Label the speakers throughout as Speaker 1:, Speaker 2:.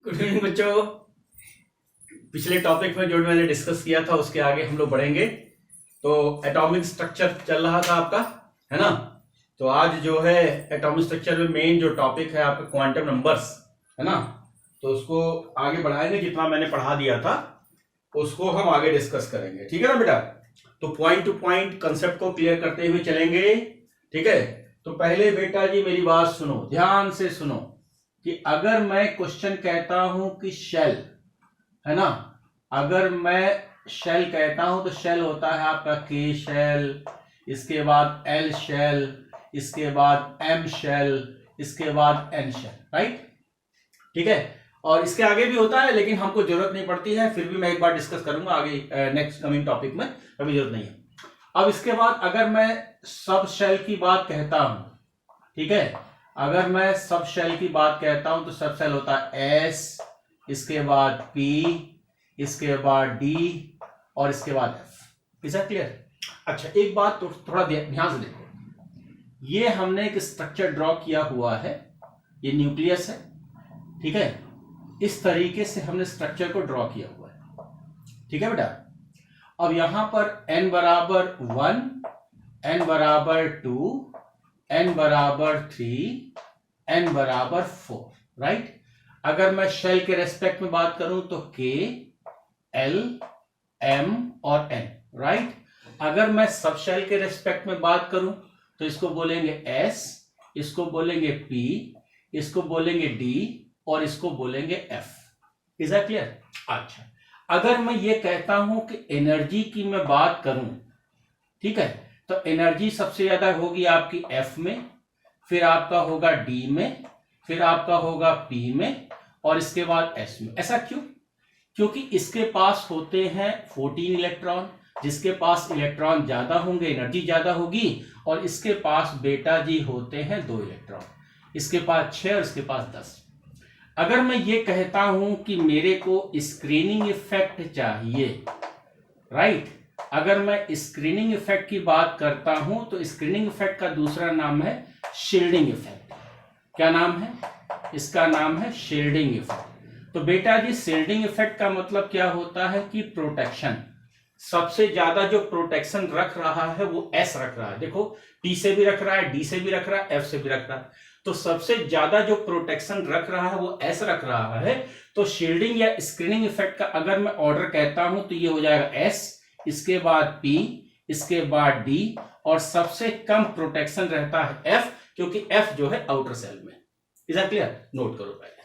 Speaker 1: Good evening बच्चों। पिछले topic में जो मैंने डिस्कस किया था उसके आगे हम लोग बढ़ेंगे। तो एटॉमिक स्ट्रक्चर चल रहा था आपका, है ना। तो आज जो है एटॉमिक स्ट्रक्चर में मेन जो टॉपिक है आपका क्वांटम नंबर्स, है ना। तो उसको आगे बढ़ाएंगे, जितना मैंने पढ़ा दिया था उसको हम आगे डिस्कस करेंगे, ठीक है ना बेटा। तो पॉइंट टू पॉइंट कंसेप्ट को क्लियर करते हुए चलेंगे, ठीक है। तो पहले बेटा जी मेरी बात सुनो, ध्यान से सुनो कि अगर मैं क्वेश्चन कहता हूं कि शेल, है ना, अगर मैं शेल कहता हूं तो शेल होता है आपका के शेल, इसके बाद एल शेल, इसके बाद एम शेल, इसके बाद एन शेल, राइट, ठीक है। और इसके आगे भी होता है लेकिन हमको जरूरत नहीं पड़ती है, फिर भी मैं एक बार डिस्कस करूंगा आगे नेक्स्ट कमिंग टॉपिक में, अभी जरूरत नहीं है। अब इसके बाद अगर मैं सब शेल की बात कहता हूं, ठीक है, अगर मैं सब शेल की बात कहता हूं तो सब शेल होता है एस, इसके बाद पी, इसके बाद डी और इसके बाद एफ। Is that clear? अच्छा, एक बात तो थोड़ा ध्यान से देखो, ये हमने एक स्ट्रक्चर ड्रॉ किया हुआ है, ये न्यूक्लियस है, ठीक है। इस तरीके से हमने स्ट्रक्चर को ड्रॉ किया हुआ है, ठीक है बेटा। अब यहां पर n बराबर 1, n बराबर 2, n बराबर 3, n बराबर 4, राइट। अगर मैं शेल के रेस्पेक्ट में बात करूं तो k, l, m और n, राइट। अगर मैं सब शेल के रेस्पेक्ट में बात करूं तो इसको बोलेंगे s, इसको बोलेंगे p, इसको बोलेंगे d और इसको बोलेंगे f। Is that clear? अच्छा, अगर मैं ये कहता हूं कि एनर्जी की मैं बात करूं, ठीक है, तो एनर्जी सबसे ज्यादा होगी आपकी F में, फिर आपका होगा D में, फिर आपका होगा P में और इसके बाद S में। ऐसा क्यों? क्योंकि इसके पास होते हैं 14 इलेक्ट्रॉन, जिसके पास इलेक्ट्रॉन ज्यादा होंगे एनर्जी ज्यादा होगी, और इसके पास बेटा जी होते हैं 2 इलेक्ट्रॉन, इसके पास 6 और इसके पास 10। अगर मैं ये कहता हूं कि मेरे को स्क्रीनिंग इफेक्ट चाहिए, राइट, अगर मैं स्क्रीनिंग इफेक्ट की बात करता हूं तो स्क्रीनिंग इफेक्ट का दूसरा नाम है शील्डिंग इफेक्ट। क्या नाम है इसका? नाम है शील्डिंग इफेक्ट। तो बेटा जी शील्डिंग इफेक्ट का मतलब क्या होता है कि प्रोटेक्शन, सबसे ज्यादा जो प्रोटेक्शन रख रहा है वो एस रख रहा है। देखो, पी से भी रख रहा है, डी से भी रख रहा है, एफ से भी रख रहा है, तो सबसे ज्यादा जो प्रोटेक्शन रख रहा है वो एस रख रहा है। तो शील्डिंग या स्क्रीनिंग इफेक्ट का अगर मैं ऑर्डर कहता हूं तो ये हो जाएगा एस, इसके बाद P, इसके बाद D और सबसे कम प्रोटेक्शन रहता है F, क्योंकि F जो है आउटर सेल में। Is that clear? नोट करो पहले।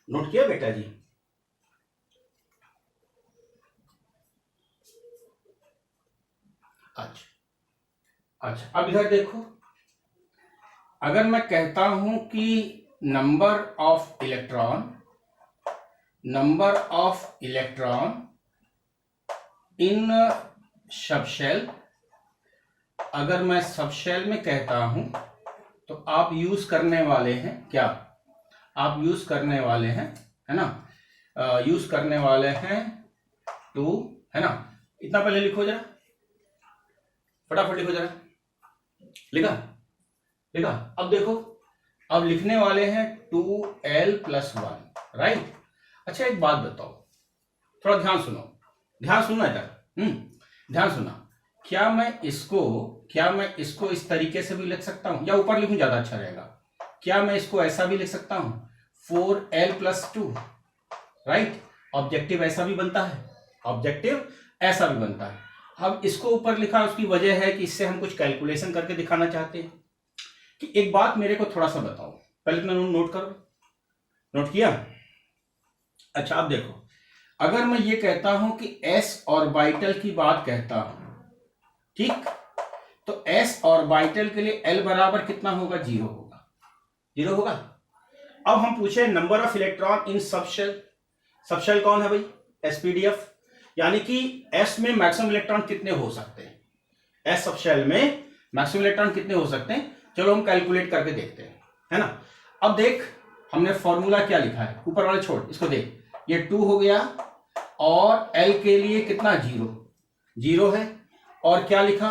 Speaker 1: नोट किया बेटा जी? अच्छा, अब इधर देखो, अगर मैं कहता हूं कि number of electron in subshell, अगर मैं सबशेल में कहता हूं तो आप यूज करने वाले हैं क्या? आप यूज करने वाले हैं, है ना, यूज करने वाले हैं 2, है ना। इतना पहले लिखो जरा, फटाफट लिखो जरा। लिखा? अब देखो, अब लिखने वाले हैं 2l+1, राइट। अच्छा, एक बात बताओ, थोड़ा ध्यान सुनना इधर, ध्यान सुनना। क्या मैं इसको इस तरीके से भी लिख सकता हूं, या ऊपर लिखूं ज्यादा अच्छा रहेगा? क्या मैं इसको ऐसा भी लिख सकता हूं 4l+2, राइट। ऑब्जेक्टिव ऐसा भी बनता है, अब इसको ऊपर लिखा, उसकी वजह है कि इससे हम कुछ कैलकुलेशन करके दिखाना चाहते हैं। कि एक बात मेरे को थोड़ा सा बताओ, पहले तो नोट करो। नोट किया? अच्छा, अब देखो, अगर मैं ये कहता हूं कि s ऑर्बिटल की बात कहता हूं, ठीक, तो s ऑर्बिटल के लिए l बराबर कितना होगा? 0 होगा। अब हम पूछे number of electron in subshell कौन है भाई? SPDF, यानी कि S में मैक्सिमम इलेक्ट्रॉन कितने हो सकते हैं? S सबशेल में मैक्सिमम इलेक्ट्रॉन कितने हो सकते हैं? चलो हम कैलकुलेट करके देखते हैं, है ना। अब देख, हमने फॉर्मूला क्या लिखा है, ऊपर वाले छोड़, इसको देख, ये 2 हो गया, और L के लिए कितना 0 है, और क्या लिखा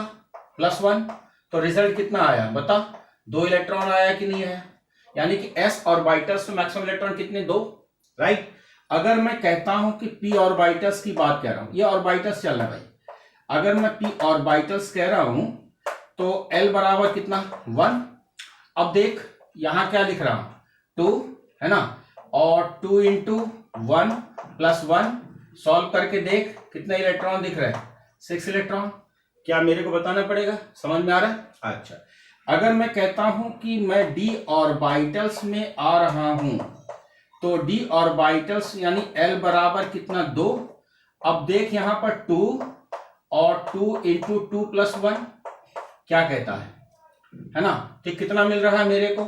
Speaker 1: +1, तो रिजल्ट कितना आया बता, 2 इलेक्ट्रॉन आया कि नहीं आया, यानी कि s ऑर्बिटल्स में मैक्सिमम इलेक्ट्रॉन कितने 2, राइट। अगर मैं कहता हूं कि p ऑर्बिटल्स की बात कर रहा हूं, ये ऑर्बिटल्स चल रहा है भाई, अगर मैं p ऑर्बिटल्स कह रहा हूं तो L बराबर कितना 1। अब देख यहां क्या लिख रहा हूं 2 है ना, और 2 इंटू 1 + 1 सॉल्व करके देख कितने इलेक्ट्रॉन दिख रहे हैं 6 इलेक्ट्रॉन। क्या मेरे को बताना पड़ेगा, समझ में आ रहा है। अच्छा, अगर मैं कहता हूं कि मैं d ऑर्बिटल्स में आ रहा हूं तो d ऑर्बिटल्स यानी L बराबर कितना 2। अब देख यहां पर 2 और 2 इंटू 2 + 1 क्या कहता है ना, ठीक कितना मिल रहा है मेरे को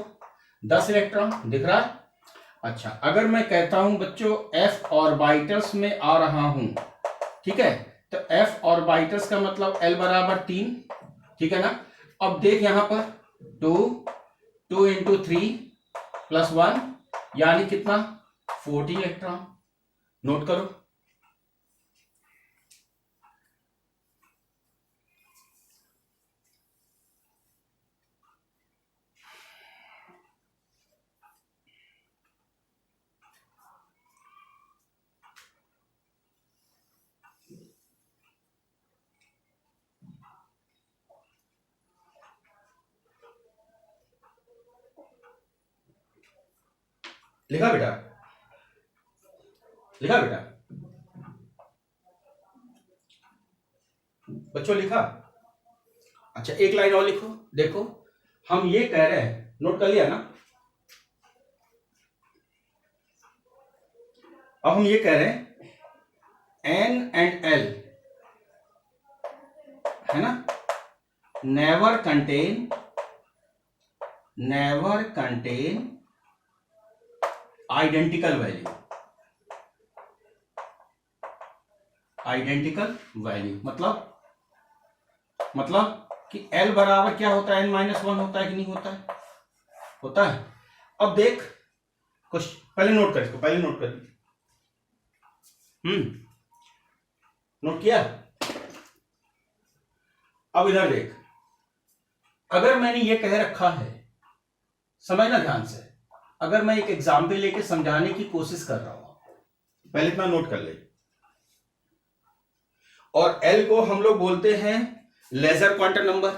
Speaker 1: 10 इलेक्ट्रॉन दिख रहा है। अच्छा, अगर मैं कहता हूं बच्चों f ऑर्बिटल्स में आ रहा हूं, ठीक है, तो f ऑर्बिटल्स का मतलब L बराबर 3, ठीक है ना। अब देख यहां पर 2 इंटू 3 + 1 यानी कितना 40 इलेक्ट्रॉन, नोट करो। लिखा बेटा, लिखा बेटा बच्चों, लिखा। अच्छा, एक लाइन और लिखो, देखो हम ये कह रहे हैं, नोट कर लिया ना। अब हम ये कह रहे हैं N एंड L है ना, नेवर कंटेन आइडेंटिकल वैल्यू, मतलब कि L बराबर क्या होता है n-1 होता है कि नहीं होता है, होता है। अब देख कुछ पहले नोट कर, इसको पहले नोट कर, नोट किया। अब इधर देख, अगर मैंने ये कह रखा है, समझना ध्यान से, अगर मैं एक एग्जाम्पल लेके समझाने की कोशिश कर रहा हूं, पहले इतना नोट कर ले, और L को हम लोग बोलते हैं लेजर क्वांटम नंबर,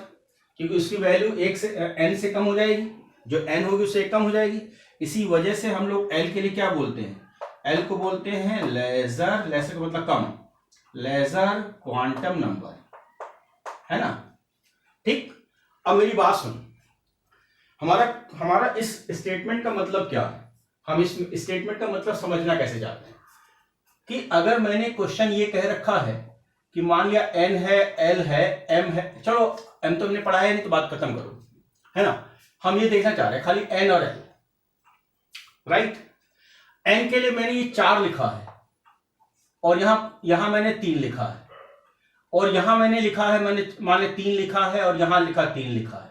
Speaker 1: क्योंकि उसकी वैल्यू 1 से n से कम हो जाएगी, जो n होगी उससे कम हो जाएगी। इसी वजह से हम लोग L के लिए क्या बोलते हैं, L को बोलते हैं लेजर का मतलब कम, लेजर क्वांटम नंबर, है ना, ठीक। अब मेरी बात सुन, हमारा इस स्टेटमेंट का मतलब क्या है, हम इस स्टेटमेंट का मतलब समझना कैसे चाहते हैं कि अगर मैंने क्वेश्चन ये कह रखा है कि मान लिया n है, L है, m है, चलो m तो हमने पढ़ा है नहीं तो बात खत्म करो, है ना। हम ये देखना चाह रहे हैं खाली n और L, राइट। n के लिए मैंने ये 4 लिखा है, और यहां मैंने 3 लिखा है, और यहां मैंने लिखा है, मैंने मान लिया 3 लिखा है, और यहां लिखा 3 लिखा है।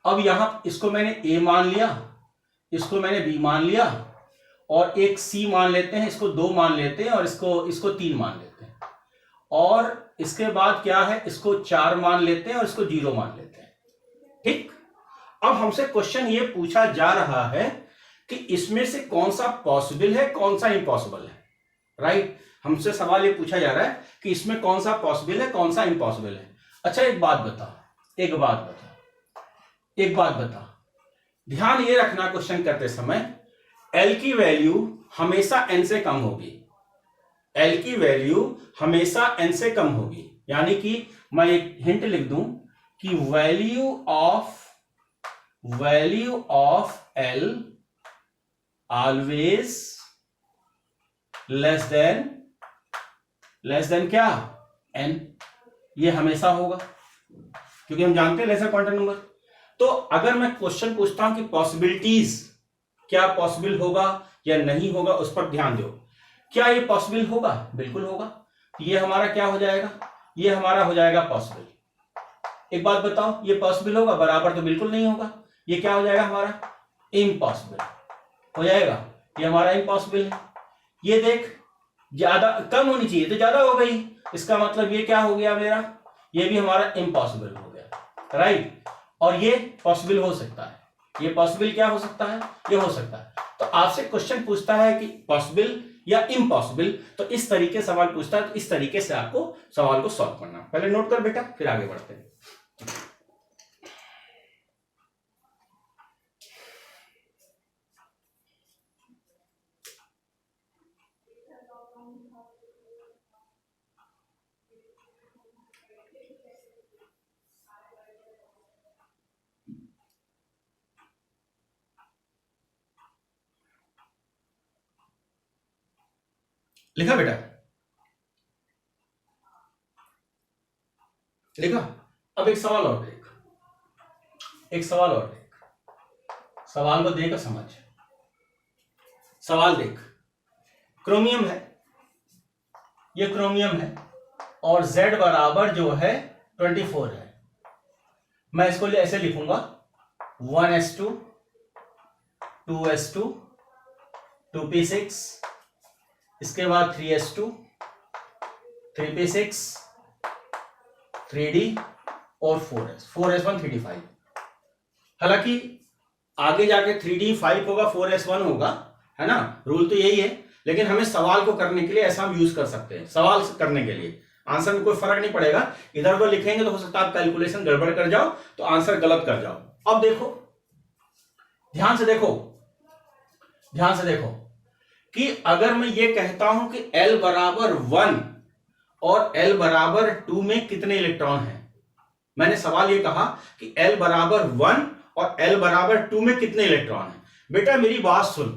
Speaker 1: अब यहां इसको मैंने A मान लिया, इसको मैंने B मान लिया, और एक C मान लेते हैं, इसको 2 मान लेते हैं, और इसको 3 मान लेते हैं, और इसके बाद क्या है, इसको 4 मान लेते हैं, और इसको 0 मान लेते हैं, ठीक। अब हमसे क्वेश्चन ये पूछा जा रहा है कि इसमें से कौन सा पॉसिबल है, कौन सा इम्पॉसिबल है, राइट। हमसे सवाल ये पूछा जा रहा है कि इसमें कौन सा पॉसिबल है, कौन सा इम्पॉसिबल है। अच्छा, एक बात बता, ध्यान ये रखना क्वेश्चन करते समय L की वैल्यू हमेशा n से कम होगी, L की वैल्यू हमेशा n से कम होगी, यानी कि मैं एक हिंट लिख दूं कि value of L always less than क्या n, ये हमेशा होगा, क्योंकि हम जानते हैं लेसर क्वांटम नंबर। तो अगर मैं क्वेश्चन पूछता हूं कि पॉसिबिलिटीज, क्या पॉसिबल होगा या नहीं होगा, उस पर ध्यान दो। क्या ये पॉसिबल होगा, बिल्कुल होगा, ये हमारा क्या हो जाएगा, ये हमारा हो जाएगा पॉसिबल। एक बात बताओ, ये पॉसिबल होगा, बराबर तो बिल्कुल नहीं होगा, ये क्या हो जाएगा हमारा इम्पॉसिबल हो जाएगा, ये हमारा इम्पॉसिबल है। ये देख ज्यादा कम होनी चाहिए तो ज्यादा हो गई, इसका मतलब ये क्या हो गया मेरा, ये भी हमारा इम्पॉसिबल हो गया, राइट। और ये पॉसिबल हो सकता है, ये पॉसिबल क्या हो सकता है, ये हो सकता है। तो आपसे क्वेश्चन पूछता है कि पॉसिबल या इम्पॉसिबल, तो इस तरीके सवाल पूछता है, तो इस तरीके से आपको सवाल को सॉल्व करना। पहले नोट कर बेटा, फिर आगे बढ़ते हैं। लिखा बेटा, लिखा। अब एक सवाल और देख, एक सवाल और देख, सवाल को देकर समझ। सवाल देख, क्रोमियम है, ये क्रोमियम है और Z बराबर जो है 24 है। मैं इसको ऐसे लिखूंगा 1s2 2s2 2p6, इसके बाद 3s2 3p6 3d और 4s1 3d5। हालांकि आगे जाके 3d 5 होगा 4s1 होगा, है ना, रूल तो यही है, लेकिन हमें सवाल को करने के लिए ऐसा हम यूज कर सकते हैं। सवाल करने के लिए आंसर में कोई फर्क नहीं पड़ेगा, इधर उधर लिखेंगे तो हो सकता है आप कैलकुलेशन गड़बड़ कर जाओ तो आंसर गलत कर जाओ। अब देखो, ध्यान से देखो, ध्यान से देखो कि अगर मैं ये कहता हूं कि L बराबर 1 और L बराबर 2 में कितने इलेक्ट्रॉन हैं, मैंने सवाल ये कहा कि L बराबर 1 और L बराबर 2 में कितने इलेक्ट्रॉन हैं। बेटा मेरी बात सुन,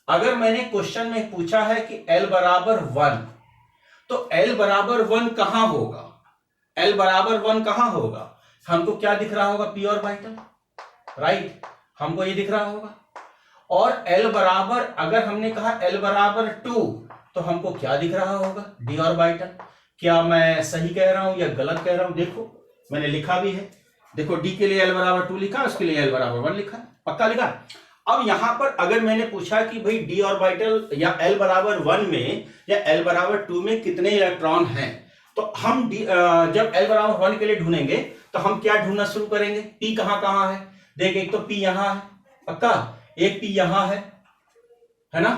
Speaker 1: अगर मैंने क्वेश्चन में पूछा है कि L बराबर 1, तो L बराबर 1 कहां होगा, L बराबर 1 कहां होगा, हमको क्या दिख रहा होगा, p ऑर्बिटल, राइट, हमको ये दिख रहा होगा। और L बराबर, अगर हमने कहा L बराबर 2, तो हमको क्या दिख रहा होगा, d ऑर्बिटल। क्या मैं सही कह रहा हूं या गलत कह रहा हूं, देखो मैंने लिखा भी है, देखो d के लिए L बराबर 2 लिखा, उसके लिए L बराबर 1 लिखा, पक्का लिखा। अब यहां पर अगर मैंने पूछा कि भाई d ऑर्बिटल या L बराबर 1 में या L बराबर 2 में कितने इलेक्ट्रॉन हैं, तो हम जब L बराबर 1 के लिए ढूंढेंगे तो हम क्या ढूंढना शुरू करेंगे, p कहां कहां है, देख एक तो p यहां है, पक्का, एक p यहां है ना,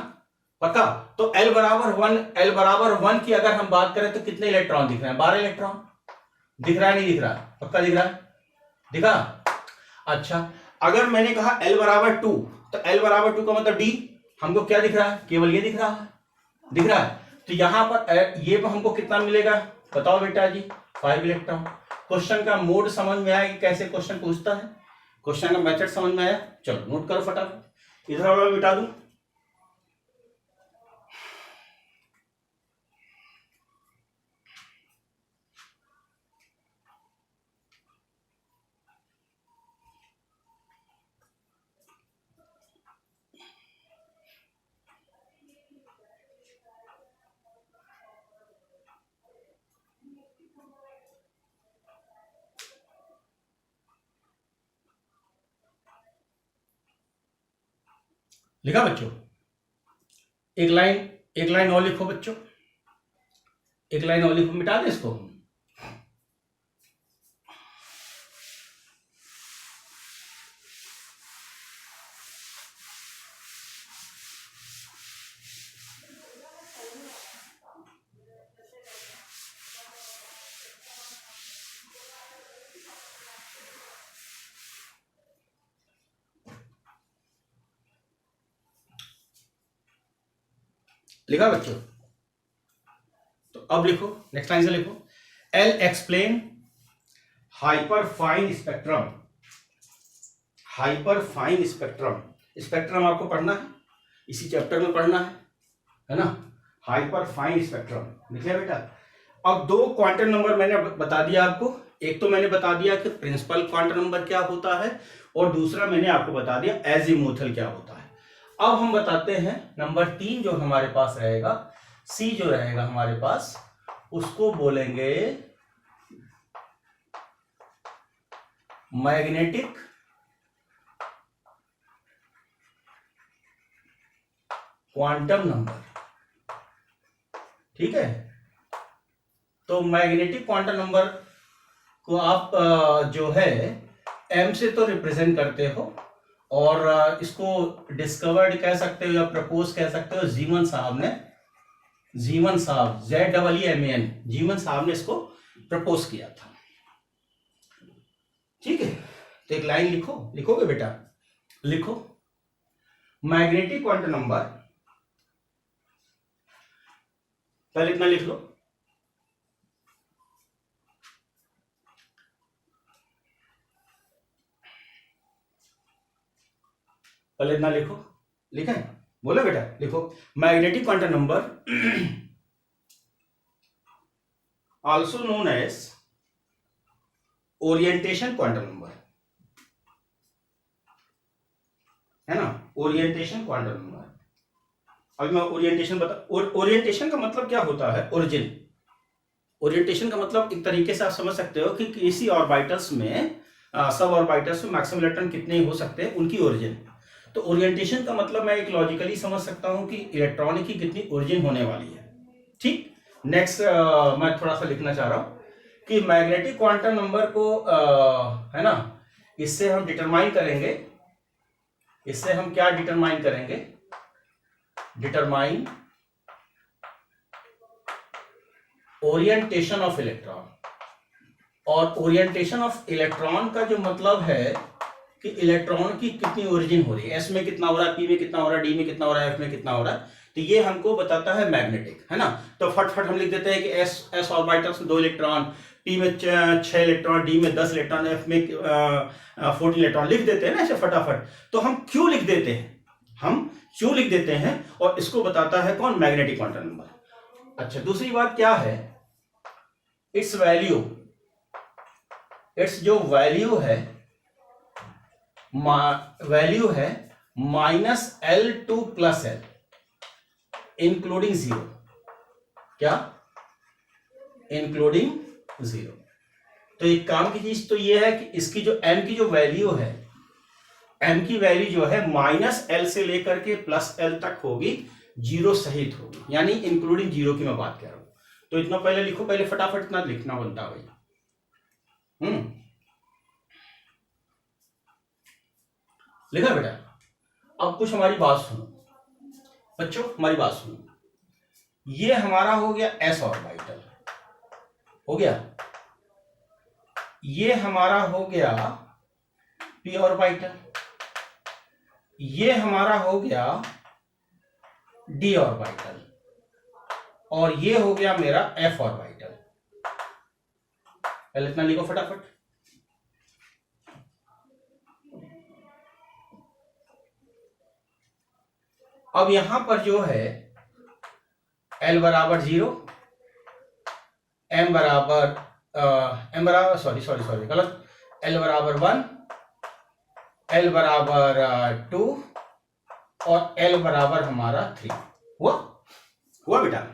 Speaker 1: पक्का। तो L बराबर 1 की अगर हम बात करें तो कितने इलेक्ट्रॉन दिख रहे हैं, 12 इलेक्ट्रॉन दिख रहा है, नहीं दिख रहा, पक्का दिख रहा है, दिखा। अच्छा, अगर मैंने कहा L बराबर 2, तो L बराबर 2 का मतलब D, हमको क्या दिख रहा है, केवल ये दिख रहा है, दिख रहा है। तो यहां पर ये हमको कितना मिलेगा, बताओ बेटा जी, 5 इलेक्ट्रॉन। क्वेश्चन का मोड समझ में आया कि कैसे क्वेश्चन पूछता है, क्वेश्चन का मेथड समझ में आया, चलो नोट करो फटाफट, इधर वाला मिटा दूं। लिखा बच्चों, एक लाइन और लिखो बच्चों, एक लाइन और लिखो, मिटा दे इसको। लिखा बच्चों, तो अब लिखो, नेक्स्ट लाइन से लिखो, L explain hyper fine spectrum, hyper fine spectrum, spectrum आपको पढ़ना है, इसी चैप्टर में पढ़ना है ना, हाइपर फाइन स्पेक्ट्रम लिख लिया बेटा। अब दो क्वांटम नंबर मैंने बता दिया आपको, एक तो मैंने बता दिया कि प्रिंसिपल क्वांटम नंबर क्या होता है, और दूसरा मैंने आपको बता दिया एजीमुथल क्या होता है। अब हम बताते हैं नंबर 3 जो हमारे पास रहेगा, सी जो रहेगा हमारे पास, उसको बोलेंगे मैग्नेटिक क्वांटम नंबर, ठीक है। तो मैग्नेटिक क्वांटम नंबर को आप जो है m से तो रिप्रेजेंट करते हो, और इसको डिस्कवर्ड कह सकते हो या प्रपोज कह सकते हो जीवन साहब ने, जीवन साहब ZEEMAN, जीवन साहब ने इसको प्रपोज किया था, ठीक है। तो एक लाइन लिखो, लिखोगे बेटा, लिखो मैग्नेटिक क्वांटम नंबर, पहले इतना लिख लो, पहले इतना लिखो, लिखा है, बोलो बेटा लिखो magnetic quantum number also known as orientation quantum number, है ना, ओरिएंटेशन क्वांटम नंबर। अभी मैं ओरिएंटेशन ओरिएंटेशन का मतलब क्या होता है, ओरिजिन। ओरिएंटेशन का मतलब एक तरीके से आप समझ सकते हो कि किसी ऑर्बिटल्स में सब ऑर्बिटल्स में मैक्सिमम इलेक्ट्रॉन कितने हो सकते हैं, उनकी ओरिजिन। तो ओरिएंटेशन का मतलब मैं एक लॉजिकली समझ सकता हूं कि इलेक्ट्रॉन की कितनी ओरिजिन होने वाली है, ठीक। नेक्स्ट मैं थोड़ा सा लिखना चाह रहा हूं कि मैग्नेटिक क्वांटम नंबर को है ना, इससे हम डिटरमाइन करेंगे, इससे हम क्या डिटरमाइन करेंगे, डिटरमाइन ओरिएंटेशन ऑफ इलेक्ट्रॉन। और ओरिएंटेशन ऑफ इलेक्ट्रॉन का जो मतलब है कि इलेक्ट्रॉन की कितनी ओरिजिन हो रही है, एस में कितना हो रहा है, पी में कितना हो रहा है, डी में कितना हो रहा है, एफ में कितना हो रहा है, तो ये हमको बताता है मैग्नेटिक, है ना। तो फटफट हम लिख देते हैं कि एस ऑर्बिटल्स में 2 इलेक्ट्रॉन, पी में 6 इलेक्ट्रॉन, डी में 10 इलेक्ट्रॉन, एफ में 14 इलेक्ट्रॉन, लिख देते हैं ना ऐसे फटाफट। तो हम क्यों लिख देते हैं, हम क्यों लिख देते हैं, और इसको बताता है कौन, मैग्नेटिक क्वांटम नंबर। अच्छा, दूसरी बात क्या है, इट्स वैल्यू, इट्स जो वैल्यू है, वैल्यू है -L2 + L इंक्लूडिंग 0, क्या, इंक्लूडिंग 0। तो एक काम की चीज तो ये है कि इसकी जो m की जो वैल्यू है, m की वैल्यू जो है -L से लेकर के +L तक होगी, 0 सहित होगी, यानी इंक्लूडिंग 0 की मैं बात कर रहा हूं। तो इतना पहले लिखो, पहले फटाफट इतना लिखना बनता भाई। लिखा बेटा। अब कुछ हमारी बात सुनो बच्चों, हमारी बात सुनो, ये हमारा हो गया s ऑर्बिटल, हो गया, ये हमारा हो गया p ऑर्बिटल, ये हमारा हो गया d ऑर्बिटल, और ये हो गया मेरा f ऑर्बिटल। पहले इतना लिखो फटाफट। अब यहां पर जो है L बराबर 0, M बराबर सॉरी गलत, L बराबर 1, L बराबर 2 और L बराबर हमारा 3, हुआ बेटा।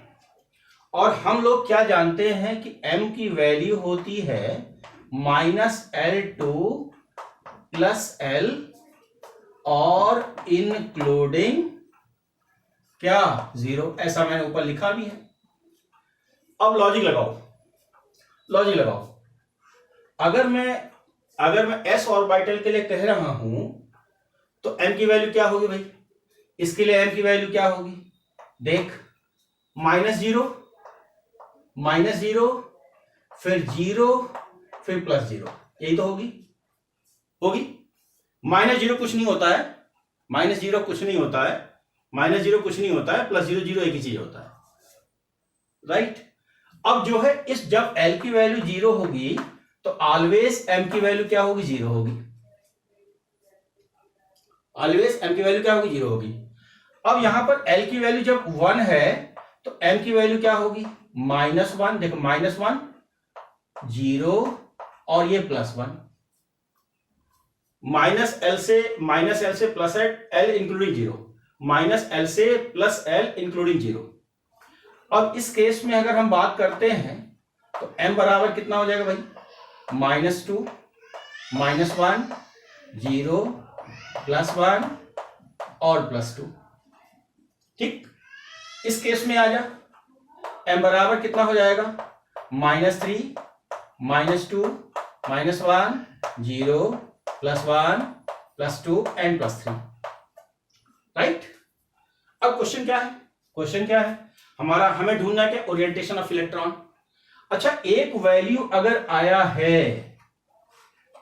Speaker 1: और हम लोग क्या जानते हैं कि M की वैल्यू होती है -L2 + L और इंक्लूडिंग क्या, 0, ऐसा मैंने ऊपर लिखा भी है। अब लॉजिक लगाओ, लॉजिक लगाओ, अगर मैं s ऑर्बिटल के लिए कह रहा हूं तो m की वैल्यू क्या होगी भाई, इसके लिए m की वैल्यू क्या होगी, देख, -0 फिर 0 फिर +0, यही तो होगी -0 कुछ नहीं होता है, -0 कुछ नहीं होता है, -0 कुछ नहीं होता है, +0 0 एक ही चीज होता है, राइट। अब जो है इस जब L की वैल्यू 0 होगी तो ऑलवेज M की वैल्यू क्या होगी, 0 होगी, ऑलवेज M की वैल्यू क्या होगी, 0 होगी। अब यहां पर L की वैल्यू जब 1 है तो M की वैल्यू क्या होगी, -1, देखो -1 0 और ये +1, -L से +L इंक्लूडिंग 0, -L से +L इंक्लूडिंग 0। अब इस केस में अगर हम बात करते हैं तो m बराबर कितना हो जाएगा भाई, -2 -1 0 +1 और +2, ठीक, इस केस में आ जा, m बराबर कितना हो जाएगा, -3 -2 -1 0 +1 +2 n +3, राइट। अब क्वेश्चन क्या है, क्वेश्चन क्या है हमारा, हमें ढूंढना है क्या, ओरिएंटेशन ऑफ इलेक्ट्रॉन। अच्छा, एक वैल्यू अगर आया है,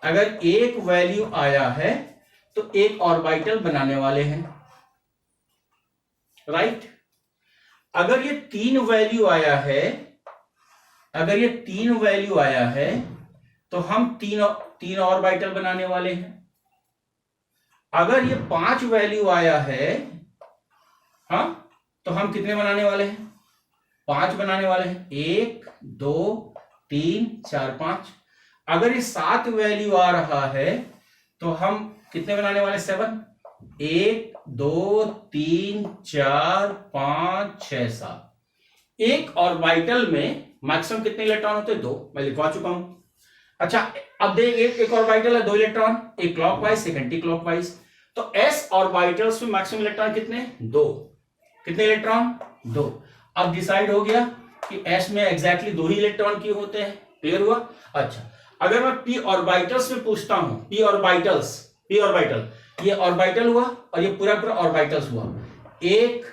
Speaker 1: अगर एक वैल्यू आया है तो एक ऑर्बिटल बनाने वाले हैं, राइट। अगर ये 3 वैल्यू आया है, अगर ये 3 वैल्यू आया है तो हम तीन ऑर्बिटल बनाने वाले हैं। अगर ये 5 वैल्यू आया है, हाँ, तो हम कितने बनाने वाले हैं, 5 बनाने वाले हैं, 1 2 3 4 5। अगर ये 7 वैल्यू आ रहा है तो हम कितने बनाने वाले, 7, 1 2 3 4 5 6 7। एक ऑर्बिटल में मैक्सिमम कितने इलेक्ट्रॉन होते हैं, 2, मैं लिखवा चुका हूं। अच्छा, अब देख, एक ऑर्बिटल है 2 इलेक्ट्रॉन, एक क्लॉकवाइज एक एंटी क्लॉकवाइज, तो s ऑर्बिटल्स में मैक्सिमम इलेक्ट्रॉन कितने, 2। कितने इलेक्ट्रॉन, 2। अब डिसाइड हो गया कि s में एग्जैक्टली 2 ही इलेक्ट्रॉन क्यों होते हैं, क्लियर हुआ। अच्छा, अगर मैं p ऑर्बिटल्स में पूछता हूं, p ऑर्बिटल, ये ऑर्बिटल हुआ और ये पूरा पूरा ऑर्बिटल्स हुआ, 1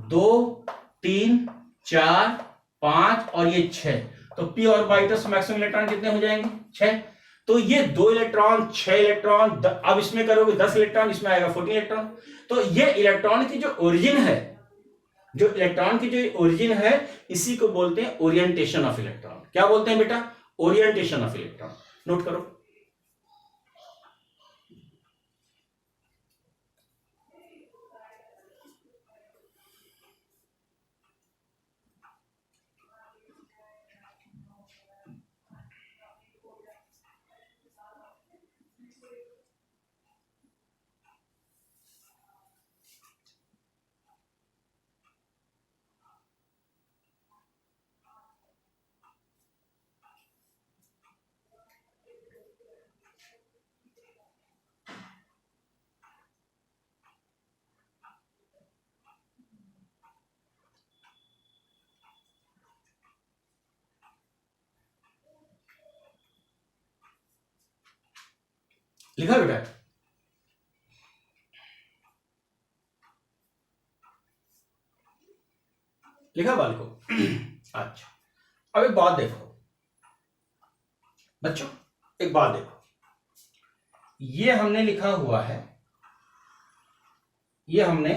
Speaker 1: 2 3 4 5 और ये 6, तो p ऑर्बिटल्स में मैक्सिमम इलेक्ट्रॉन कितने हो जाएंगे, 6। तो ये 2 इलेक्ट्रॉन 6 इलेक्ट्रॉन, अब इसमें करोगे 10 इलेक्ट्रॉन, इसमें आएगा 14 इलेक्ट्रॉन। तो ये इलेक्ट्रॉन की जो ओरिजिन है, जो इलेक्ट्रॉन की जो ओरिजिन है, इसी को बोलते हैं ओरिएंटेशन ऑफ इलेक्ट्रॉन। क्या बोलते हैं बेटा, ओरिएंटेशन ऑफ इलेक्ट्रॉन, नोट करो। लिखा बेटा, लिखा बालको। अच्छा, अब एक बात देखो बच्चों, एक बात देखो, ये हमने लिखा हुआ है, ये हमने,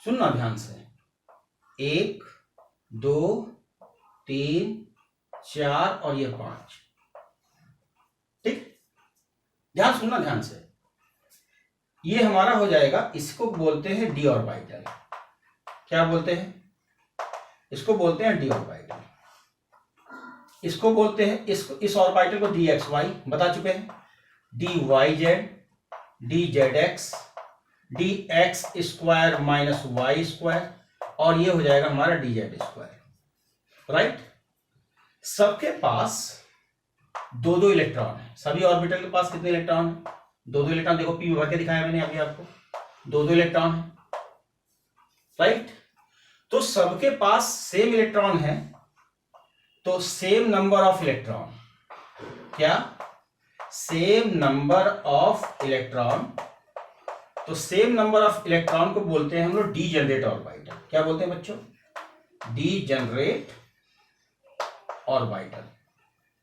Speaker 1: सुनना ध्यान से, 1 2 3 4 और ये 5, ठीक, ध्यान सुनना ध्यान से, ये हमारा हो जाएगा, इसको बोलते हैं डी ऑर्बिटल। क्या बोलते हैं, इसको बोलते हैं डी ऑर्बिटल, इसको बोलते हैं, इसको, इस ऑर्बिटल को डी एक्स वाई बता चुके हैं, D Y Z, D Z X, D X square minus Y square, और ये हो जाएगा हमारा डी जेड स्क्वायर, राइट। सबके पास 2-2 इलेक्ट्रॉन है, सभी ऑर्बिटल के पास कितने इलेक्ट्रॉन है, 2-2 इलेक्ट्रॉन। देखो पी भर के दिखाया मैंने अभी आपको, 2-2 इलेक्ट्रॉन है, राइट। तो सबके पास सेम इलेक्ट्रॉन है, तो सेम नंबर ऑफ इलेक्ट्रॉन, क्या, सेम नंबर ऑफ इलेक्ट्रॉन, तो सेम नंबर ऑफ इलेक्ट्रॉन को बोलते हैं हम लोग डी जनरेट ऑर्बिटल। क्या बोलते हैं बच्चों, डी जनरेट ऑर्बिटल।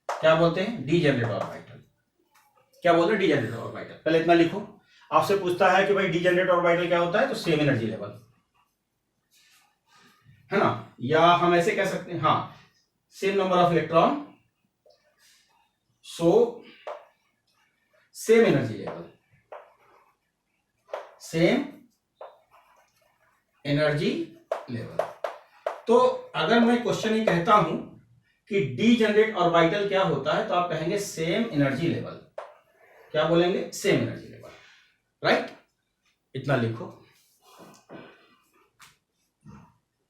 Speaker 1: क्या बोलते हैं, डी जनरेट ऑर्बिटल। क्या बोलते हैं, डी जनरेट ऑर्बिटल। पहले इतना लिखो, आपसे पूछता है कि भाई डी जनरेट ऑर्बिटल क्या होता है, तो सेम एनर्जी लेवल, है ना, या हम ऐसे कह सकते हैं, हाँ, same number of electron, so same energy level, same energy level. तो अगर मैं क्वेश्चन ये कहता हूं कि डी जनरेट ऑर्बिटल क्या होता है, तो आप कहेंगे सेम एनर्जी लेवल। क्या बोलेंगे, सेम एनर्जी लेवल, राइट। इतना लिखो,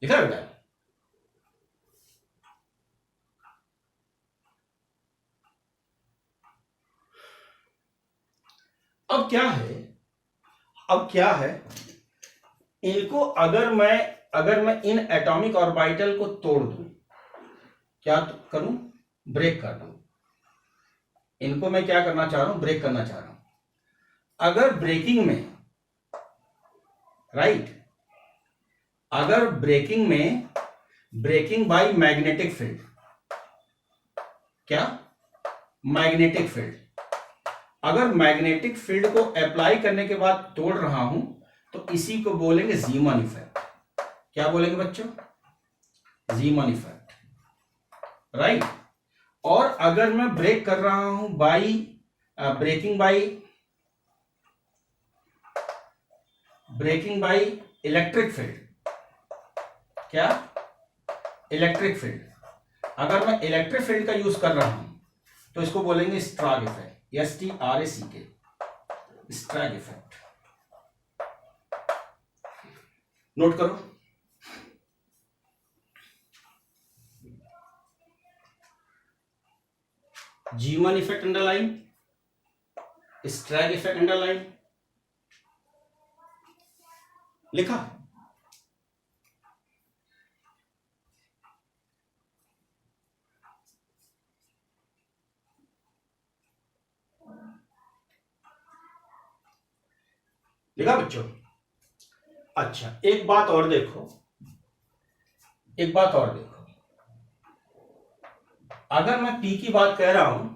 Speaker 1: लिखा बेटा। अब क्या है, अब क्या है, इनको अगर मैं इन एटॉमिक ऑर्बिटल को तोड़ दूं, क्या करूं, ब्रेक कर दूं, इनको मैं क्या करना चाह रहा हूं, ब्रेक करना चाह रहा हूं। अगर ब्रेकिंग में, राइट, अगर ब्रेकिंग में, ब्रेकिंग बाय मैग्नेटिक फील्ड, क्या, मैग्नेटिक फील्ड, अगर मैग्नेटिक फील्ड को अप्लाई करने के बाद तोड़ रहा हूं तो इसी को बोलेंगे ज़ीमन इफेक्ट। क्या बोलेंगे बच्चों, ज़ीमन इफेक्ट, राइट। और अगर मैं ब्रेक कर रहा हूं by breaking by electric field, क्या, इलेक्ट्रिक फील्ड, अगर मैं इलेक्ट्रिक फील्ड का यूज कर रहा हूं तो इसको बोलेंगे Stark effect, STRACK, Stark effect. Note करो, Zeeman effect underline, Stark effect underline, लिखा। लिखा बच्चों। अच्छा, एक बात और देखो, अगर मैं P की बात कह रहा हूं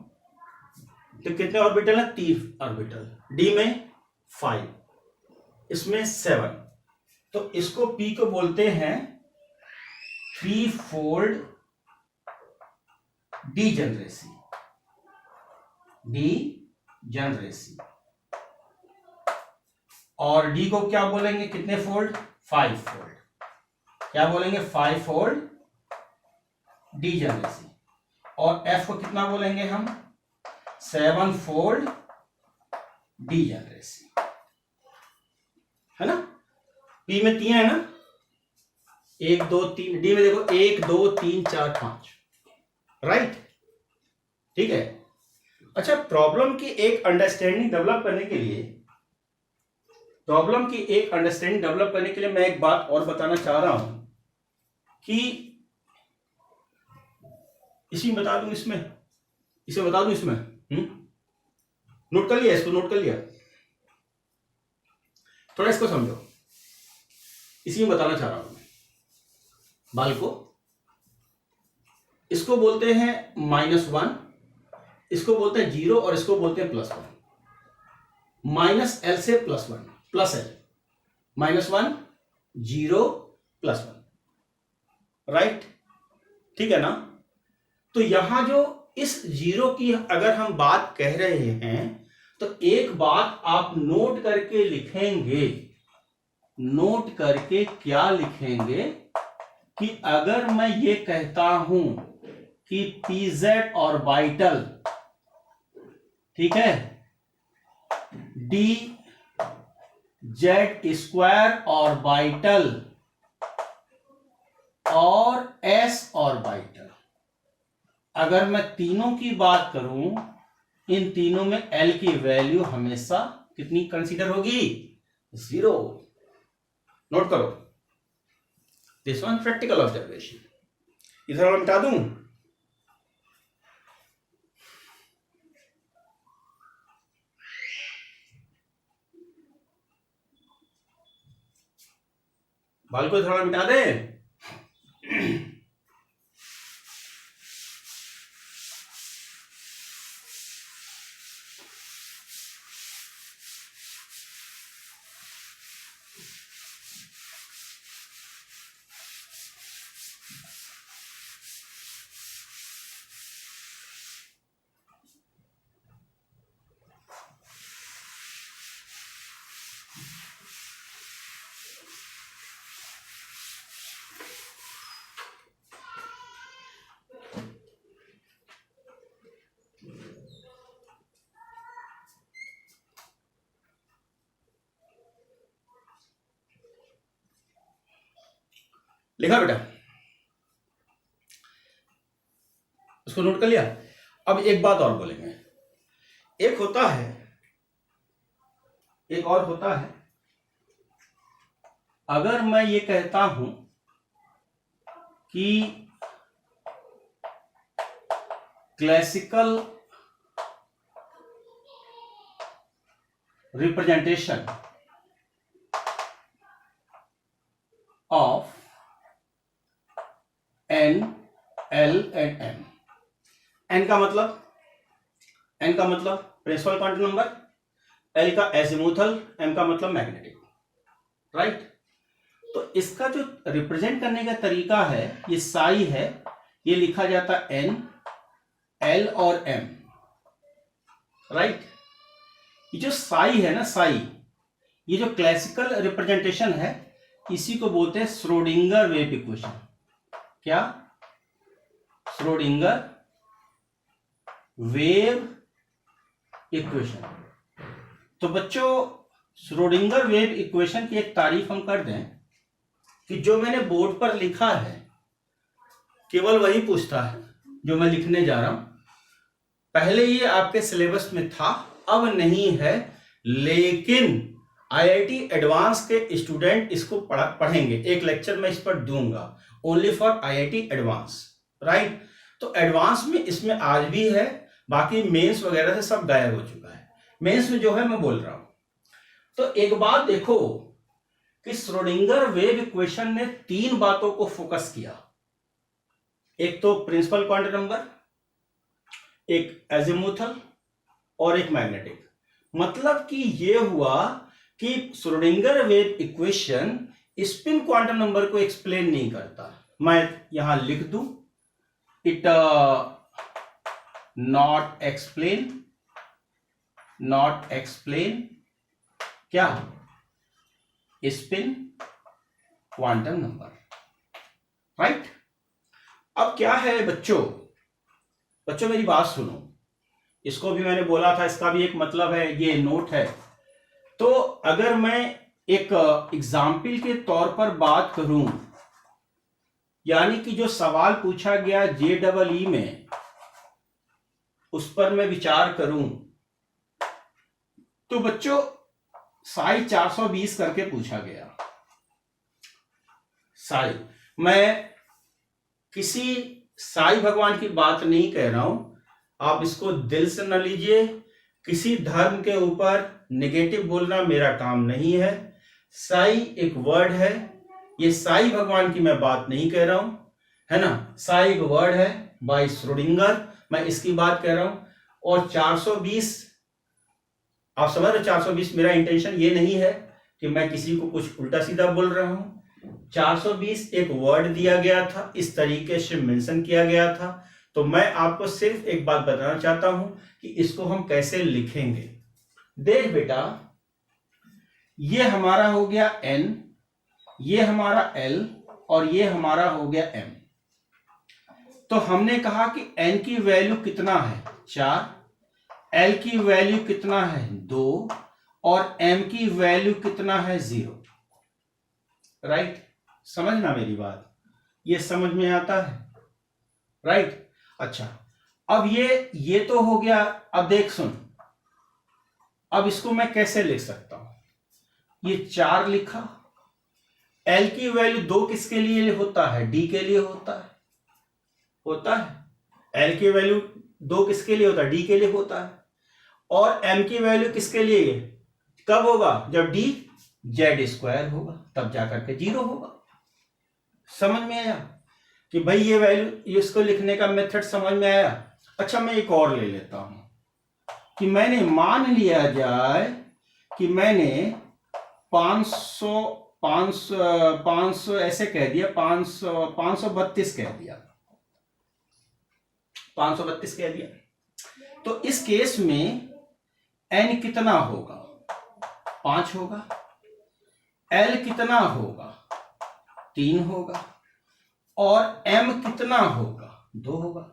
Speaker 1: तो कितने ऑर्बिटल है, 3 ऑर्बिटल, D में 5, इसमें 7, तो इसको P को बोलते हैं 3-fold डीजेनरेसी, और D को क्या बोलेंगे, कितने फोल्ड, 5 फोल्ड, क्या बोलेंगे, 5 फोल्ड डीजेनरेसी। और F को कितना बोलेंगे हम, 7 फोल्ड डीजेनरेसी, है ना। P में 3 है ना, 1 2 3, D में देखो 1 2 3 4 5, राइट, ठीक है। अच्छा, प्रॉब्लम की एक अंडरस्टैंडिंग डेवलप करने के लिए मैं एक बात और बताना चाह रहा हूं कि इसे बता दूं इसमें नोट कर लिया, इसको नोट कर लिया, थोड़ा इसको समझो, इसी में बताना चाह रहा हूं मैं। बाल को, इसको बोलते हैं -1, इसको बोलते हैं 0 और इसको बोलते हैं +1, -L से +1, +L, -1 0 +1, राइट, ठीक है ना। तो यहां जो इस 0 की अगर हम बात कह रहे हैं तो एक बात आप नोट करके लिखेंगे, क्या लिखेंगे कि अगर मैं ये कहता हूं कि pz ऑर्बिटल, ठीक है, dz² ऑर्बिटल और s ऑर्बिटल, अगर मैं तीनों की बात करूं, इन तीनों में L की वैल्यू हमेशा कितनी कंसीडर होगी, 0। नोट करो, दिस वन प्रैक्टिकल ऑब्जर्वेशन। इधर मैं मिटा दूं, बाल को थोड़ा मिटा दे। लिखा बेटा, उसको नोट कर लिया। अब एक बात और बोलेंगे, एक और होता है अगर मैं ये कहता हूं कि classical representation of N, L and M, N का मतलब प्रिंसिपल क्वांटम नंबर, एल का एजिमुथल, एम का मतलब मैग्नेटिक, राइट। तो इसका जो रिप्रेजेंट करने का तरीका है, ये साई है, ये लिखा जाता एन, एल और एम, राइट। ये जो साई है ना, साई, ये जो क्लासिकल रिप्रेजेंटेशन है, इसी को बोलते हैं श्रोडिंगर वेव इक्वेशन। क्या? Schrodinger wave equation. तो बच्चों, श्रोडिंगर वेव इक्वेशन की एक तारीफ हम कर दें कि जो मैंने बोर्ड पर लिखा है केवल वही पूछता है जो मैं लिखने जा रहा हूं। पहले ये आपके सिलेबस में था, अब नहीं है, लेकिन आईआईटी एडवांस के स्टूडेंट इसको पढ़ेंगे। एक लेक्चर मैं इस पर दूंगा only for IIT advance, right. तो एडवांस में इसमें आज भी है, बाकी मेंस वगैरह से सब गायब हो चुका है। मेंस में जो है मैं बोल रहा हूं। तो एक बात देखो कि श्रोडिंगर वेव इक्वेशन ने 3 बातों को फोकस किया। एक तो प्रिंसिपल क्वांटम नंबर, एक एजिमुथल और एक मैग्नेटिक। मतलब कि ये हुआ कि Schrodinger wave equation spin quantum number को एक्सप्लेन नहीं करता। मैं यहां लिख दूं, इट नॉट एक्सप्लेन क्या? Spin quantum number, right. अब क्या है बच्चों मेरी बात सुनो, इसको भी मैंने बोला था, इसका भी एक मतलब है, ये नोट है। तो अगर मैं एक एग्जाम्पल के तौर पर बात करूं, यानी कि जो सवाल पूछा गया JEE में, उस पर मैं विचार करूं, तो बच्चों साई 420 करके पूछा गया। साई, मैं किसी साई भगवान की बात नहीं कह रहा हूं, आप इसको दिल से न लीजिए। किसी धर्म के ऊपर नेगेटिव बोलना मेरा काम नहीं है। साई एक वर्ड है, ये साई भगवान की मैं बात नहीं कह रहा हूं, है ना। साई एक वर्ड है बाय श्रोडिंगर, मैं इसकी बात कह रहा हूं। और 420 आप समझ रहे, 420 मेरा इंटेंशन ये नहीं है कि मैं किसी को कुछ उल्टा सीधा बोल रहा हूं। 420 एक वर्ड दिया गया था, इस तरीके से मेंशन किया गया था। तो मैं आपको सिर्फ एक बात बताना चाहता हूं कि इसको हम कैसे लिखेंगे। देख बेटा, ये हमारा हो गया N, ये हमारा L और ये हमारा हो गया M। तो हमने कहा कि N की वैल्यू कितना है? 4, L की वैल्यू कितना है? 2 और M की वैल्यू कितना है? 0, राइट। समझना मेरी बात, ये समझ में आता है, राइट। अच्छा, अब ये तो हो गया। अब देख सुन, अब इसको मैं कैसे लिख सकता हूं? ये 4 लिखा, L की वैल्यू 2 किसके लिए होता है? D के लिए होता है। L की वैल्यू 2 किसके लिए होता है? D के लिए होता है। और M की वैल्यू किसके लिए? कब होगा? जब D Z² होगा, तब जाकर के 0 होगा। समझ में आया कि भाई ये वैल्यू, इसको लिखने का मेथड समझ में आया। अच्छा, मैं एक और ले लेता हूं कि मैंने मान लिया जाए कि मैंने 500 ऐसे कह दिया, 532 कह दिया, 532 कह दिया। तो इस केस में N कितना होगा? 5 होगा। L कितना होगा? 3 होगा। और M कितना होगा? 2 होगा।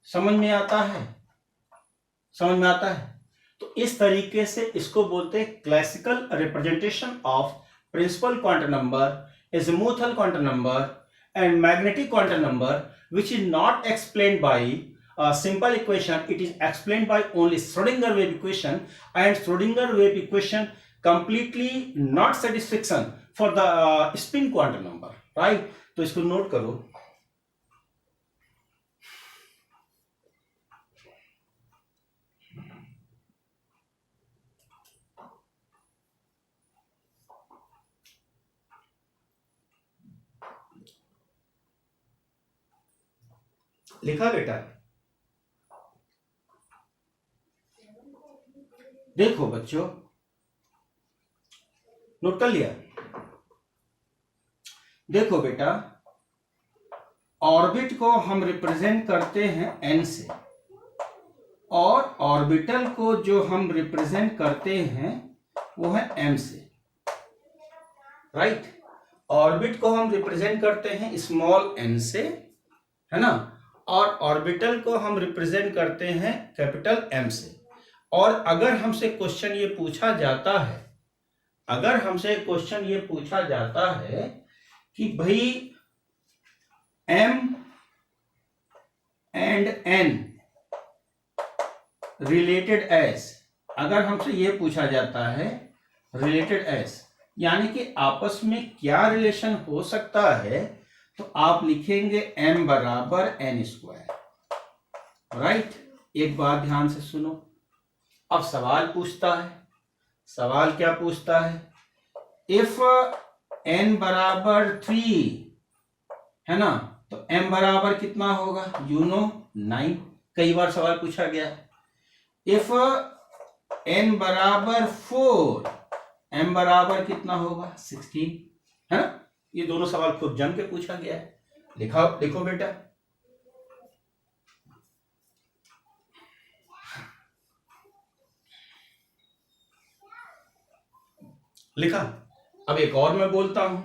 Speaker 1: समझ में आता है? तो इस तरीके से इसको बोलते हैं classical representation of principal quantum number, azimuthal quantum number and magnetic quantum number, which is not explained by a simple equation. It is explained by only Schrodinger wave equation, and Schrodinger wave equation completely not satisfaction for the spin quantum number, right. तो इसको note करो। लिखा बेटा? देखो बच्चों, note कर लिया? देखो बेटा, ऑर्बिट को हम रिप्रेजेंट करते हैं n से, और ऑर्बिटल को जो हम रिप्रेजेंट करते हैं वो है m से, राइट। ऑर्बिट को हम रिप्रेजेंट करते हैं स्मॉल n से, है ना, और ऑर्बिटल को हम रिप्रेजेंट करते हैं कैपिटल M से। और अगर हमसे क्वेश्चन ये पूछा जाता है, अगर हमसे क्वेश्चन ये पूछा जाता है कि भाई M and N related S, अगर हमसे ये पूछा जाता है रिलेटेड एस, यानी कि आपस में क्या रिलेशन हो सकता है, तो आप लिखेंगे m बराबर n स्क्वायर, राइट। एक बात ध्यान से सुनो, अब सवाल पूछता है, सवाल क्या पूछता है, इफ n बराबर 3, है ना, तो m बराबर कितना होगा, यू नो 9, कई बार सवाल पूछा गया है। इफ n बराबर 4, m बराबर कितना होगा 16, है ना। ये दोनों सवाल खूब जम के पूछा गया है। लिखा, देखो बेटा, लिखा। अब एक और मैं बोलता हूं,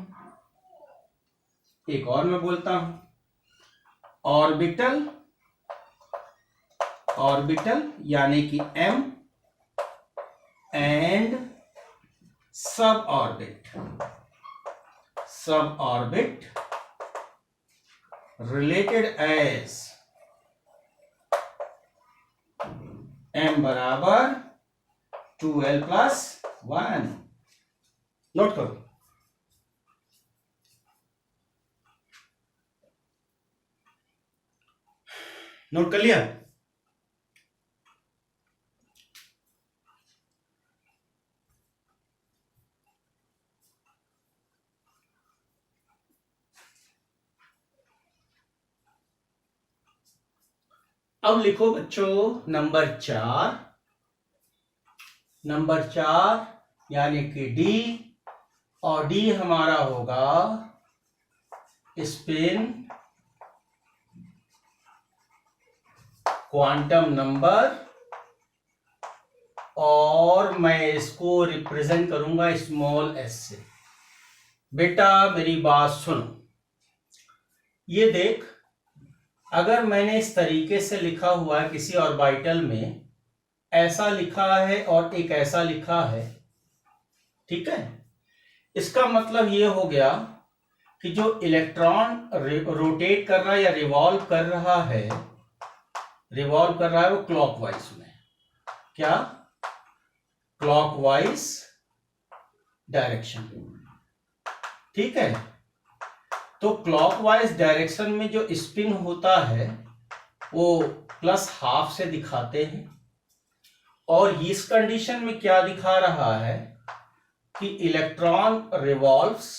Speaker 1: एक और मैं बोलता हूं, ऑर्बिटल, ऑर्बिटल यानी कि m एंड सब ऑर्बिट, सब ऑर्बिट रिलेटेड एज m बराबर 2l प्लस 1। नोट करो। नोट कर लिया? अब लिखो बच्चों नंबर 4, नंबर 4 यानी कि डी, और डी हमारा होगा स्पिन क्वांटम नंबर, और मैं इसको रिप्रेजेंट करूंगा स्मॉल एस से। बेटा मेरी बात सुन, ये देख, अगर मैंने इस तरीके से लिखा हुआ है किसी ऑर्बिटल में, ऐसा लिखा है और एक ऐसा लिखा है, ठीक है, इसका मतलब ये हो गया कि जो इलेक्ट्रॉन रोटेट कर रहा है या रिवॉल्व कर रहा है, रिवॉल्व कर रहा है वो क्लॉकवाइज में, क्या, क्लॉकवाइज डायरेक्शन, ठीक है। तो क्लॉकवाइज डायरेक्शन में जो स्पिन होता है वो +½ से दिखाते हैं, और इस कंडीशन में क्या दिखा रहा है कि इलेक्ट्रॉन रिवॉल्व्स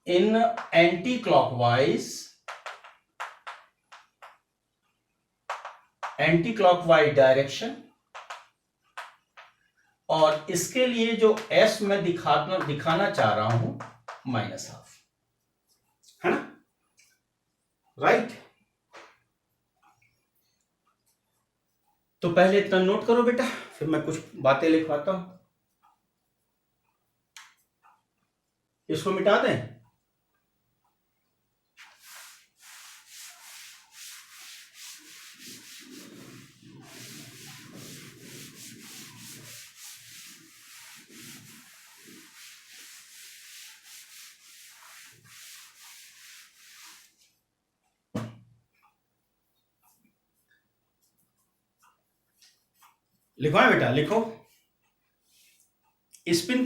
Speaker 1: इन एंटी क्लॉकवाइज डायरेक्शन, और इसके लिए जो S मैं दिखाना चाह रहा हूं -½ है ना, राइट। तो पहले इतना नोट करो बेटा, फिर मैं कुछ बातें लिखवाता हूं। इसको मिटा दें? लिखवाएं बेटा? लिखो।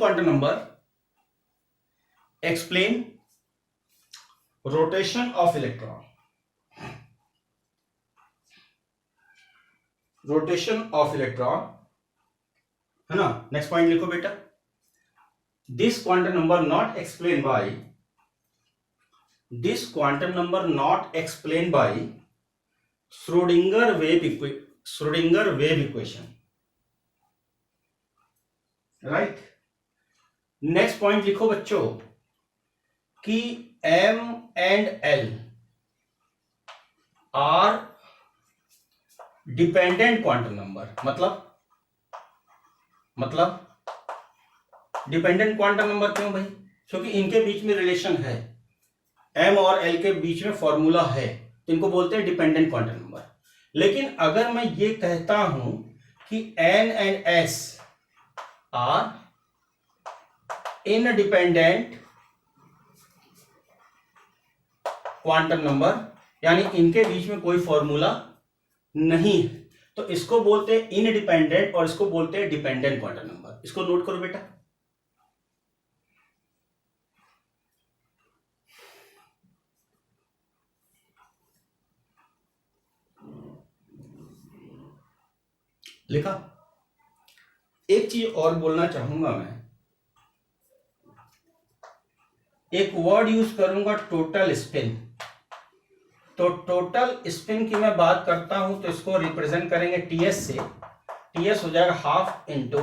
Speaker 1: Quantum number explain rotation of electron, rotation of electron, है ना। नेक्स्ट पॉइंट लिखो बेटा, this quantum number not explain by, this quantum number not explain by Schrodinger wave equation, right. Next point लिखो बच्चों कि M and L are dependent quantum number, मतलब dependent quantum number क्यों भाई? क्योंकि इनके बीच में रिलेशन है, M और L के बीच में फॉर्मूला है, तो इनको बोलते हैं डिपेंडेंट क्वांटम नंबर। लेकिन अगर मैं ये कहता हूं कि N and S are independent quantum number, यानी इनके बीच में कोई फॉर्मूला नहीं है, तो इसको बोलते हैं इनडिपेंडेंट और इसको बोलते हैं डिपेंडेंट क्वांटम नंबर। इसको नोट करो बेटा। लिखा। एक चीज और बोलना चाहूंगा मैं, एक वर्ड यूज करूंगा टोटल स्पिन। तो टोटल स्पिन की मैं बात करता हूं तो इसको रिप्रेजेंट करेंगे टीएस से। टीएस हो जाएगा half into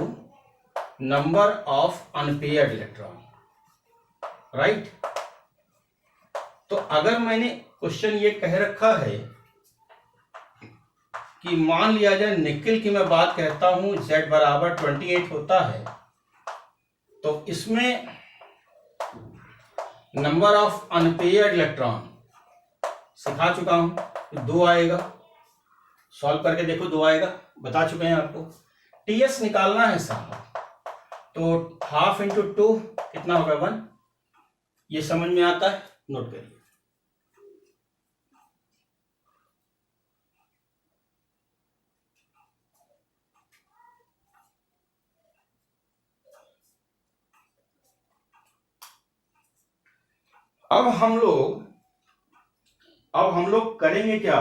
Speaker 1: number of unpaired electron, right. तो अगर मैंने क्वेश्चन ये कह रखा है कि मान लिया जाए निकिल की मैं बात कहता हूं Z बराबर 28 होता है, तो इसमें नंबर ऑफ अनपेयर्ड इलेक्ट्रॉन सिखा चुका हूं, 2 आएगा। सॉल्व करके देखो 2 आएगा, बता चुके हैं आपको। टीएस निकालना है साहब, तो हाफ इंटू 2 कितना होगा 1, ये समझ में आता है, नोट करिए। अब हम लोग करेंगे क्या,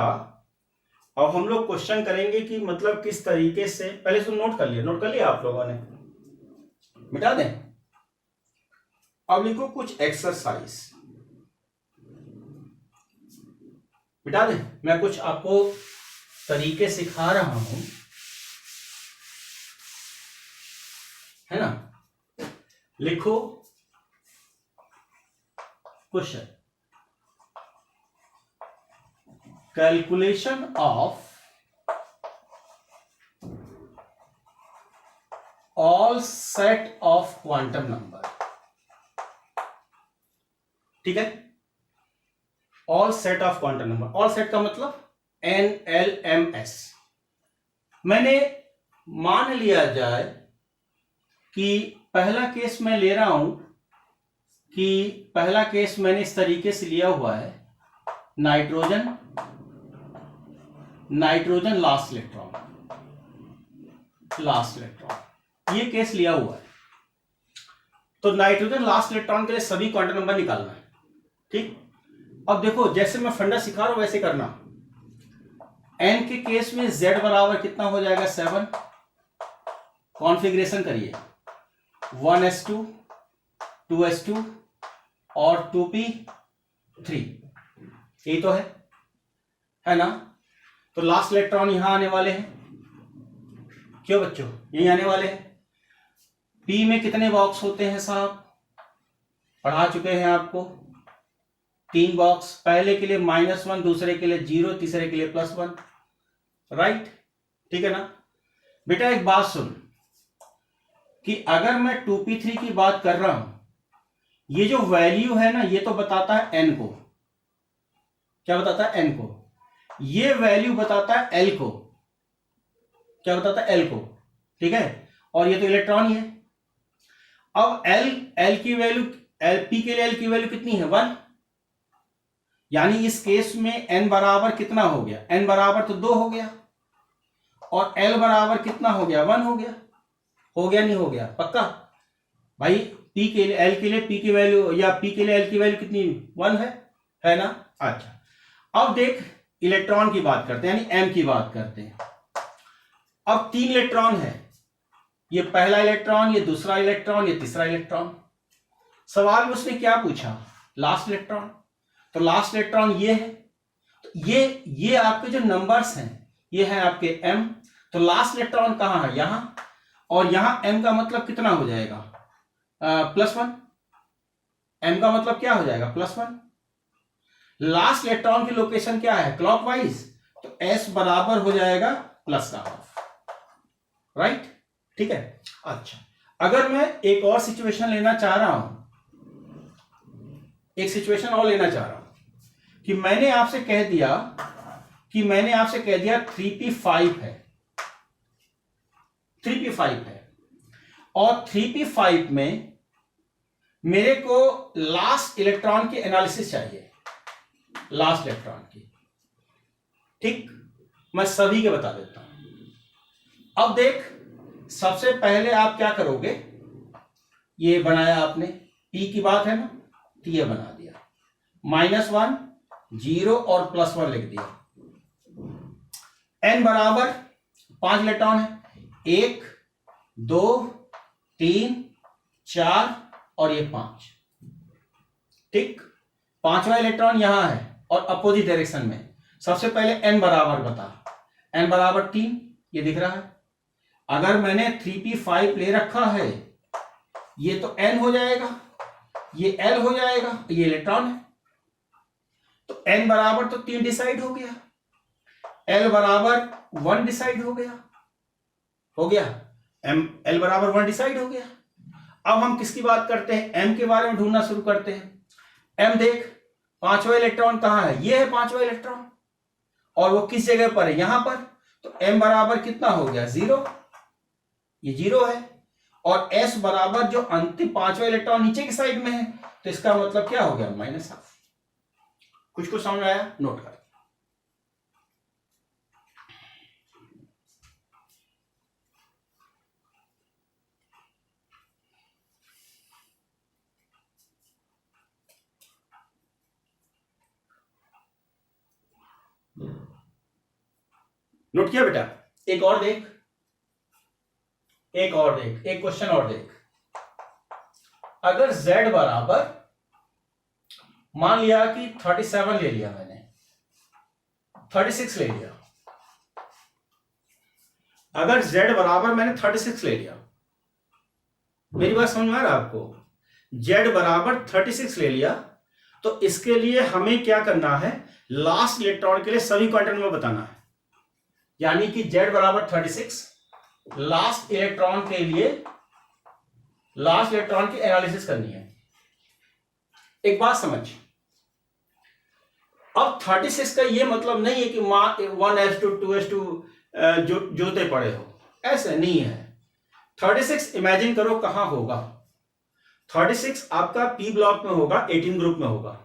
Speaker 1: अब हम लोग क्वेश्चन करेंगे कि मतलब किस तरीके से, पहले से नोट कर लिया आप लोगों ने, मिटा दें। अब लिखो कुछ एक्सरसाइज, मिटा दें। मैं कुछ आपको तरीके सिखा रहा हूं, है ना। लिखो question, calculation of all set of quantum number, ठीक है। All set of quantum number, all set का मतलब NLMS। मैंने मान लिया जाए कि पहला केस मैं ले रहा हूं कि पहला केस मैंने इस तरीके से लिया हुआ है, नाइट्रोजन लास्ट इलेक्ट्रॉन, ये केस लिया हुआ है। तो नाइट्रोजन लास्ट इलेक्ट्रॉन के लिए सभी क्वांटम नंबर निकालना है, ठीक। अब देखो जैसे मैं फंडा सिखा रहा हूं वैसे करना। N के केस में Z बराबर कितना हो जाएगा 7, कॉन्फ़िगरेशन करिए 1s2 2s2 और 2p3, यही तो है ना। तो लास्ट इलेक्ट्रॉन यहां आने वाले हैं, क्यों बच्चों, यही आने वाले हैं। p में कितने बॉक्स होते हैं साहब, पढ़ा चुके हैं आपको, 3 बॉक्स, पहले के लिए -1, दूसरे के लिए 0, तीसरे के लिए +1, राइट, ठीक है ना। बेटा एक बात सुन कि अगर मैं 2p3 की बात कर रहा हूं, ये जो वैल्यू है ना, ये तो बताता है n को, क्या बताता है n को, ये वैल्यू बताता है l को, क्या बताता है l को, ठीक है। और ये तो इलेक्ट्रॉन ही है। अब l की वैल्यू, p के लिए l की वैल्यू कितनी है 1, यानी इस केस में n बराबर कितना हो गया, n बराबर तो 2 हो गया, और l बराबर कितना हो गया 1 हो गया नहीं हो गया, पक्का। भाई पी के लिए एल के लिए पी की वैल्यू या पी के लिए एल की वैल्यू कितनी 1 है ना। अच्छा, अब देख इलेक्ट्रॉन की बात करते हैं, यानी एम की बात करते हैं। अब 3 इलेक्ट्रॉन है, ये पहला इलेक्ट्रॉन, ये दूसरा इलेक्ट्रॉन, ये तीसरा इलेक्ट्रॉन। सवाल में उसने क्या पूछा, लास्ट इलेक्ट्रॉन। तो लास्ट इलेक्ट्रॉन ये है, तो ये आपके जो नंबर्स हैं ये हैं आपके m। तो लास्ट इलेक्ट्रॉन कहां है, यहां, और यहां m का मतलब कितना हो जाएगा, +1। m का मतलब क्या हो जाएगा, +1। लास्ट इलेक्ट्रॉन की लोकेशन क्या है, क्लॉकवाइज, तो s बराबर हो जाएगा +½ राइट, ठीक है। अच्छा, अगर मैं एक और सिचुएशन लेना चाह रहा हूं, एक सिचुएशन और लेना चाह रहा हूं कि मैंने आपसे कह दिया 3p5 है, 3p5 है, और 3p5 में मेरे को लास्ट इलेक्ट्रॉन की एनालिसिस चाहिए, लास्ट इलेक्ट्रॉन की, ठीक। मैं सभी के बता देता हूं। अब देख, सबसे पहले आप क्या करोगे, ये बनाया आपने, p की बात है ना, तो ये बना दिया, -1 0 और +1 लिख दिया। n बराबर 5 इलेक्ट्रॉन है, 1 2 3 4 और ये 5, ठीक। 5वां इलेक्ट्रॉन यहां है और अपोजिट डायरेक्शन में। सबसे पहले n बराबर बता, n बराबर 3, ये दिख रहा है। अगर मैंने 3p5 ले रखा है, ये तो n हो जाएगा, ये l हो जाएगा, ये इलेक्ट्रॉन है, तो n बराबर तो 3 डिसाइड हो गया, l बराबर 1 डिसाइड हो गया, l बराबर 1 डिसाइड हो गया। अब हम किसकी बात करते हैं, m के बारे में ढूंढना शुरू करते हैं। m देख, 5वां इलेक्ट्रॉन कहां है, ये है 5वां इलेक्ट्रॉन, और वो किस जगह पर है, यहां पर। तो m बराबर कितना हो गया, 0, ये 0 है, और s बराबर जो अंतिम 5वां इलेक्ट्रॉन नीचे की साइड में है, तो इसका मतलब क्या हो गया, -½ कुछ समझ आया, नोट कर। नोट किया बेटा। एक और देख, एक क्वेश्चन और देख। अगर z बराबर, मान लिया कि 37 ले लिया मैंने, 36 ले लिया। अगर z बराबर मैंने 36 ले लिया, मेरी बात समझ में आ रहा है आपको, z बराबर 36 ले लिया, तो इसके लिए हमें क्या करना है, लास्ट इलेक्ट्रॉन के लिए सभी क्वांटम में बताना है। यानी कि z बराबर 36, लास्ट इलेक्ट्रॉन के लिए, लास्ट इलेक्ट्रॉन की एनालिसिस करनी है। एक बात समझ, अब 36 का ये मतलब नहीं है कि 1s2 2s2 जोते पड़े हो, ऐसे नहीं है। 36 इमेजिन करो कहां होगा, 36 आपका p ब्लॉक में होगा, 18 ग्रुप में होगा,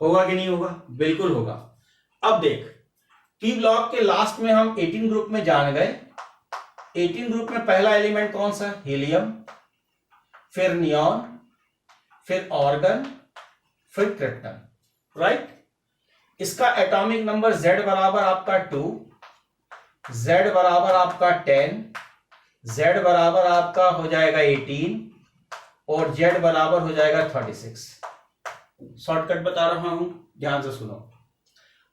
Speaker 1: होगा कि नहीं होगा, बिल्कुल होगा। अब देख, p ब्लॉक के लास्ट में हम 18 ग्रुप में जान गए। 18 ग्रुप में पहला एलिमेंट कौन सा, हीलियम, फिर नियॉन, फिर ऑर्गन, फिर क्रिप्टन, राइट। इसका एटॉमिक नंबर z बराबर आपका 2, z बराबर आपका 10, z बराबर आपका हो जाएगा 18 और z बराबर हो जाएगा 36। शॉर्टकट बता रहा हूं, ध्यान से सुनो।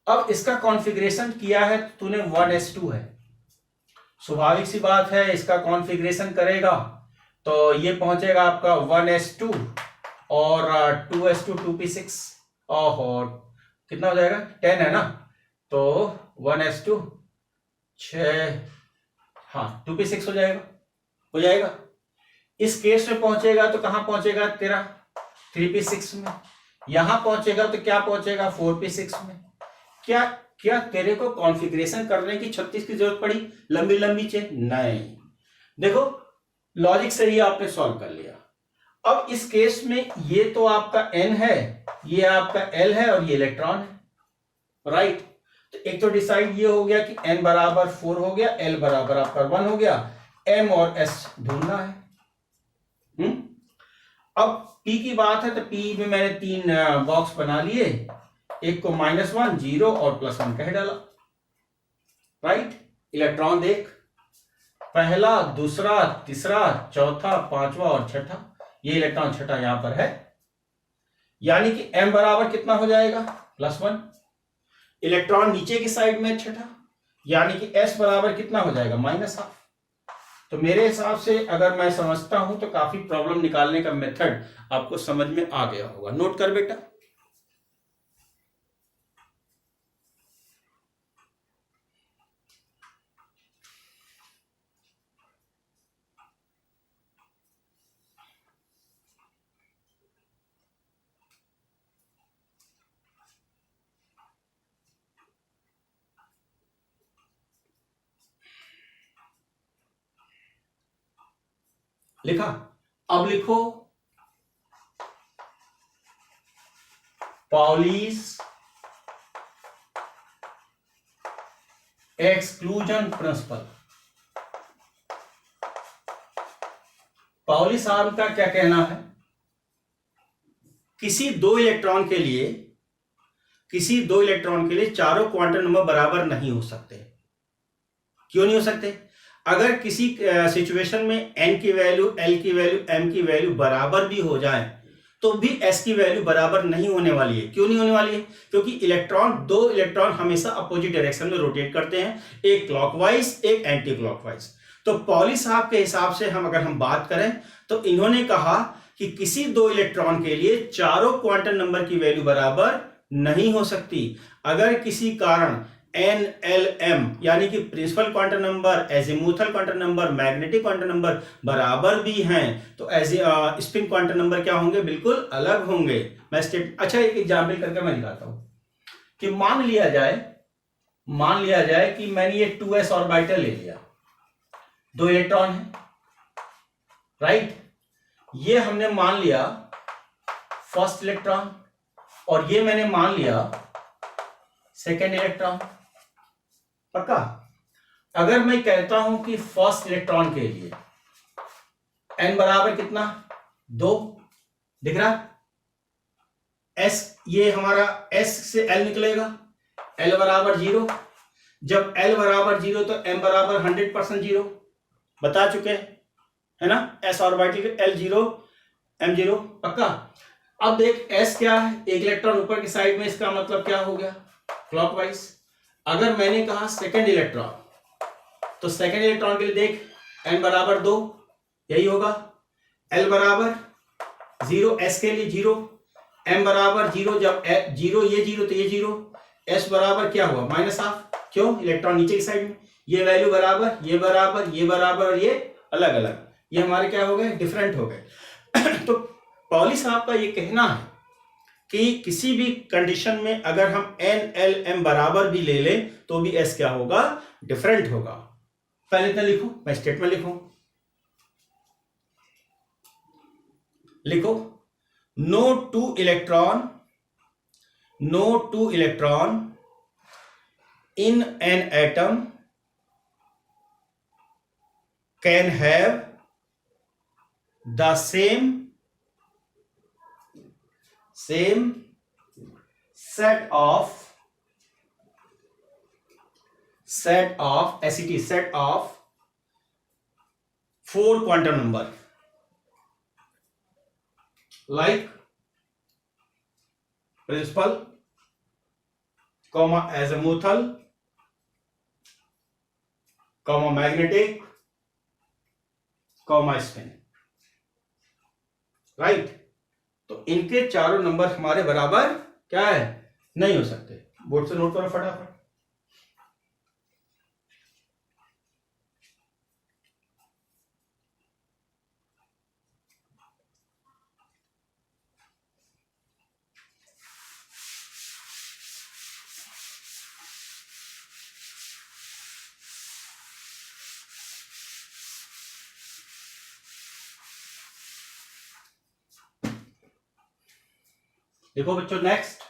Speaker 1: अब इसका कॉन्फ़िगरेशन किया है, तूने 1s2 है, स्वाभाविक सी बात है, इसका कॉन्फ़िगरेशन करेगा तो ये पहुंचेगा आपका 1s2 और 2s2 2p6, और कितना हो जाएगा, 10 है ना, तो 1s2 6, हाँ 2p6 हो जाएगा। इस केस में पहुंचेगा तो कहां पहुंचेगा तेरा, 3p6 में। यहां पहुंचेगा तो क्या पहुंचेगा, 4p6 में। क्या तेरे को कॉन्फ़िगरेशन करने की 36 की जरूरत पड़ी, लंबी लंबी चेन, नहीं। देखो लॉजिक से ही आपने सॉल्व कर लिया। अब इस केस में ये तो आपका n है, ये आपका l है और ये इलेक्ट्रॉन है, राइट। तो एक तो डिसाइड ये हो गया कि n बराबर 4 हो गया, l बराबर आपका 1 हो गया, m और s ढूंढना है। अब P की बात है तो P में मैंने 3 बॉक्स बना लिए, एक को -1, 0 और +1 कह डाला। राइट, इलेक्ट्रॉन देख, पहला, दूसरा, तीसरा, चौथा, पांचवा और छठा, ये इलेक्ट्रॉन छठा यहां पर है, यानी कि m बराबर कितना हो जाएगा, +1। इलेक्ट्रॉन नीचे की साइड में छठा, यानी कि s बराबर कितना हो जाएगा, -12। तो मेरे हिसाब से अगर मैं समझता हूं तो काफी प्रॉब्लम निकालने का मेथड आपको समझ में आ गया होगा। नोट कर बेटा। लिखा? अब लिखो पॉलीज एक्सक्लूजन प्रिंसिपल। पाउली साहब का क्या कहना है, किसी दो इलेक्ट्रॉन के लिए चारों क्वांटम नंबर बराबर नहीं हो सकते। क्यों नहीं हो सकते? अगर किसी सिचुएशन में n की वैल्यू, l की वैल्यू, m की वैल्यू बराबर भी हो जाए तो भी s की वैल्यू बराबर नहीं होने वाली है। क्यों नहीं होने वाली है? क्योंकि दो इलेक्ट्रॉन हमेशा अपोजिट डायरेक्शन में रोटेट करते हैं, एक क्लॉकवाइज, एक एंटी क्लॉकवाइज। तो पॉली साहब के हिसाब से अगर हम बात करें तो इन्होंने कहा कि किसी दो इलेक्ट्रॉन के लिए चारों क्वांटम नंबर की वैल्यू बराबर नहीं हो सकती। अगर किसी कारण n, l, m यानी कि principal quantum number, azimuthal quantum number, magnetic quantum number बराबर भी हैं तो स्पिन क्वांटम नंबर क्या होंगे, बिल्कुल अलग होंगे। मैं अच्छा एक एग्जाम्पल करके मैं दिखाता हूं कि मान लिया जाए कि मैंने ये 2s ऑर्बिटल ले लिया, दो इलेक्ट्रॉन है, राइट। ये हमने मान लिया फर्स्ट इलेक्ट्रॉन और ये मैंने मान लिया सेकेंड इलेक्ट्रॉन। पक्का? अगर मैं कहता हूं कि फर्स्ट इलेक्ट्रॉन के लिए n बराबर कितना, 2, दिख रहा? s, ये हमारा s से l निकलेगा, l बराबर 0। जब l बराबर 0 तो m बराबर 100% 0, बता चुके है ना। s orbital l 0, m 0। पक्का? अब देख s क्या है, एक इलेक्ट्रॉन ऊपर की साइड में, इसका मतलब क्या हो गया, क्लॉकवाइज। अगर मैंने कहा सेकेंड इलेक्ट्रॉन, तो सेकेंड इलेक्ट्रॉन के लिए देख n बराबर 2, यही होगा, l बराबर 0, s के लिए 0, m बराबर 0, जब 0 ये 0 तो ये 0, s बराबर क्या हुआ, -12। क्यों? इलेक्ट्रॉन नीचे की साइड में, ये वैल्यू बराबर, ये बराबर, ये बराबर और ये अलग अलग, ये हमारे क्या हो गए, डिफरेंट हो गए। तो पॉली साहब का ये कहना है कि किसी भी कंडीशन में अगर हम n, l, m बराबर भी ले लें तो भी s क्या होगा, डिफरेंट होगा। पहले तो लिखो, मैं स्टेटमेंट लिखो, no two electron in an atom can have the same set of set of 4 quantum number like principal, azimuthal, magnetic, spin, right. तो इनके चारों नंबर हमारे बराबर क्या है, नहीं हो सकते। बोर्ड से नोट करो फटाफट। देखो बच्चों, नेक्स्ट